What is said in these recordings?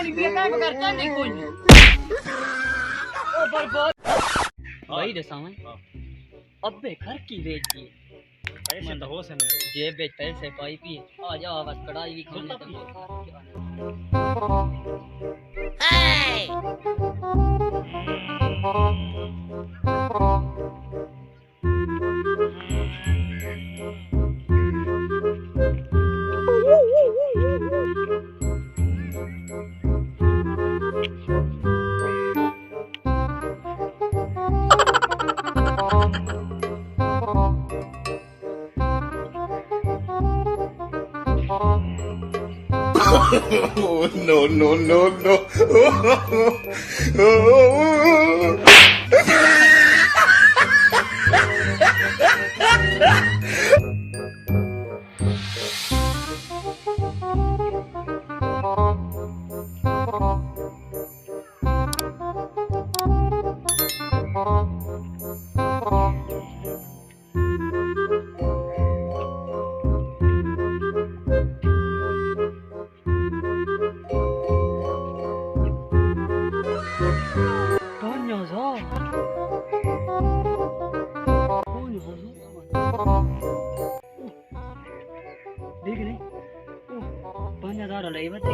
पानी पिया काय करता नहीं कोई नहीं ओ बर्बाद भाई दसावें अबे घर की बेची पैसे तो हो से ना जेब में पैसे पाई पी आ जा बस कढ़ाई भी खाने Oh, no, no, no, no. देख नहीं पानी आ रहा है बते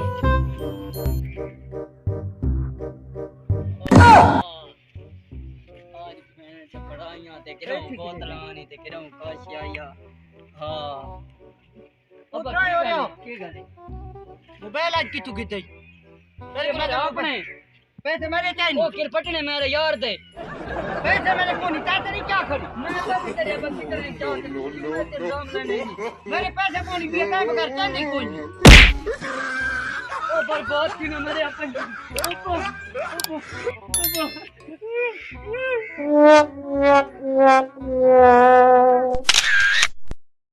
आज मैं चपड़ाइयां ते किरो बोतलां ते किरो काशिया हां अब क्या हो रहा है की गल मोबाइल आज कितु किते मेरे अपने पैसे मेरे चाहिए ओ किरपटने मेरे यार दे पैसे मेरे को नहीं ताते नहीं क्या करूं मैं तो तेरे बंदी करने चाहता मेरे पैसे को नहीं पिया काय करता नहीं कोई नहीं ओ बर्बाद की ना मेरे अपन